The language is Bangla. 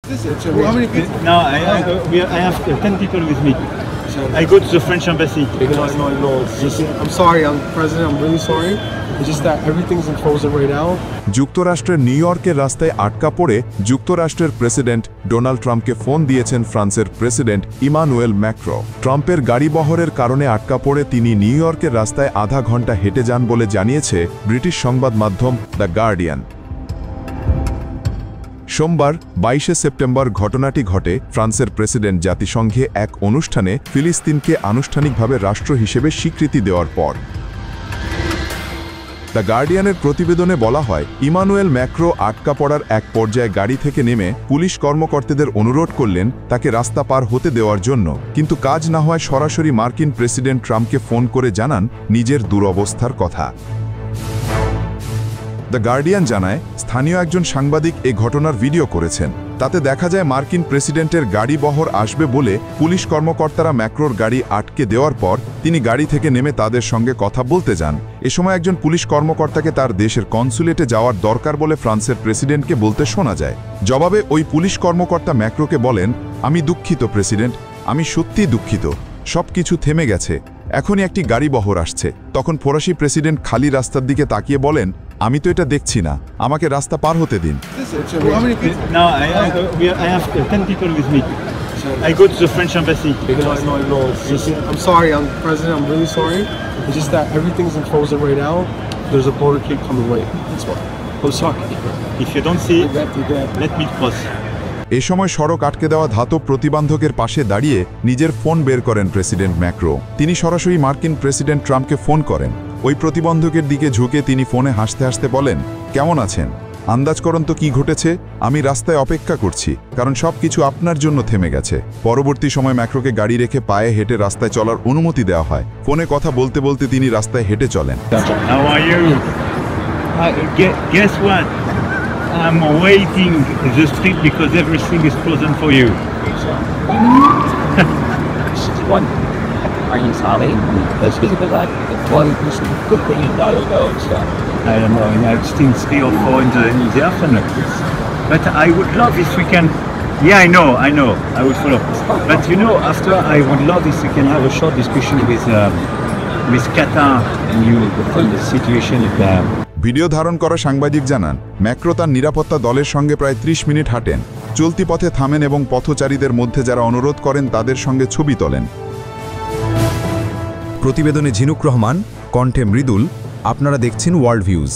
How many people? No, I have 10 people with me. I go to the French embassy. No. I'm sorry, President. I'm really sorry. It's just that everything's in frozen right now. যুক্তরাষ্ট্রের নিউ ইয়র্কের রাস্তায় আটকা পড়ে যুক্তরাষ্ট্রের প্রেসিডেন্ট ডোনাল্ড ট্রাম্পকে ফোন দিয়েছেন ফ্রান্সের প্রেসিডেন্ট ইমানুয়েল ম্যাক্রো। ট্রাম্পের গাড়িবহরের কারণে আটকা পড়ে তিনি নিউ ইয়র্কের রাস্তায় আধা ঘন্টা হেঁটে যান বলে জানিয়েছে ব্রিটিশ সংবাদ মাধ্যম দ্য গার্ডিয়ান। সোমবার 22 সেপ্টেম্বর ঘটনাটি ঘটে ফ্রান্সের প্রেসিডেন্ট জাতিসংঘে এক অনুষ্ঠানে ফিলিস্তিনকে আনুষ্ঠানিকভাবে রাষ্ট্র হিসেবে স্বীকৃতি দেওয়ার পর। দ্য গার্ডিয়ানের প্রতিবেদনে বলা হয়, ইমানুয়েল ম্যাক্রো আটকা পড়ার এক পর্যায়ে গাড়ি থেকে নেমে পুলিশ কর্মকর্তাদের অনুরোধ করলেন তাকে রাস্তা পার হতে দেওয়ার জন্য, কিন্তু কাজ না হওয়ায় সরাসরি মার্কিন প্রেসিডেন্ট ট্রাম্পকে ফোন করে জানান নিজের দুরবস্থার কথা। দ্য গার্ডিয়ান জানায়, স্থানীয় একজন সাংবাদিক এ ঘটনার ভিডিও করেছেন। তাতে দেখা যায় মার্কিন প্রেসিডেন্টের গাড়ি বহর আসবে বলে পুলিশ কর্মকর্তারা ম্যাক্রোর গাড়ি আটকে দেওয়ার পর তিনি গাড়ি থেকে নেমে তাদের সঙ্গে কথা বলতে যান। এ সময় একজন পুলিশ কর্মকর্তাকে তার দেশের কনসুলেটে যাওয়ার দরকার বলে ফ্রান্সের প্রেসিডেন্টকে বলতে শোনা যায়। জবাবে ওই পুলিশ কর্মকর্তা ম্যাক্রোকে বলেন, আমি দুঃখিত প্রেসিডেন্ট, আমি সত্যিই দুঃখিত, সব কিছু থেমে গেছে, এখনই একটি গাড়ি বহর আসছে। তখন ফরাসি প্রেসিডেন্ট খালি রাস্তার দিকে তাকিয়ে বলেন, আমি তো এটা দেখছি না, আমাকে রাস্তা পার হতে দিন। How many people? No, I have 10 people with me. I go to the French embassy. No. I'm sorry, President. I'm really sorry. It's just that everything's in frozen right now. There's a motorcade coming right. That's why. Oh, sorry. If you don't see it, let me cross. এ সময় সড়ক আটকে দেওয়া ধাতব প্রতিবন্ধকের পাশে দাঁড়িয়ে নিজের ফোন বের করেন প্রেসিডেন্ট ম্যাক্রো। তিনি সরাসরি মার্কিন প্রেসিডেন্ট ট্রাম্পকে ফোন করেন। ওই প্রতিবন্ধকের দিকে ঝুঁকে তিনি ফোনে হাসতে হাসতে বলেন, কেমন আছেন? আন্দাজ করুন তো কি ঘটেছে? আমি রাস্তায় অপেক্ষা করছি, কারণ সব কিছু আপনার জন্য থেমে গেছে। পরবর্তী সময় ম্যাক্রোকে গাড়ি রেখে পায়ে হেঁটে রাস্তায় চলার অনুমতি দেওয়া হয়। ফোনে কথা বলতে বলতে তিনি রাস্তায় হেঁটে চলেন। How are you? Guess what? I'm waiting the street because everything is frozen for you. Are you sorry? That's because I good thing you gotta go. I don't know, it's still 3 or 4 in the afternoon. But I would love if we can. Yeah, I know, I would follow. But you know, after I would love if we can have a short discussion with Qatar and you on the situation of video ধারণ করা সাংবাদিক জানান, ম্যাক্রো তার নিরাপত্তা দলের সঙ্গে প্রায় 30 মিনিট হাঁটেন, চলতি পথে থামেন এবং পথচারীদের মধ্যে যারা অনুরোধ করেন তাদের সঙ্গে ছবি তোলেন। প্রতিবেদনে ঝিনুক রহমান, কণ্ঠে মৃদুল। আপনারা দেখছেন ওয়ার্ল্ড ভিউজ।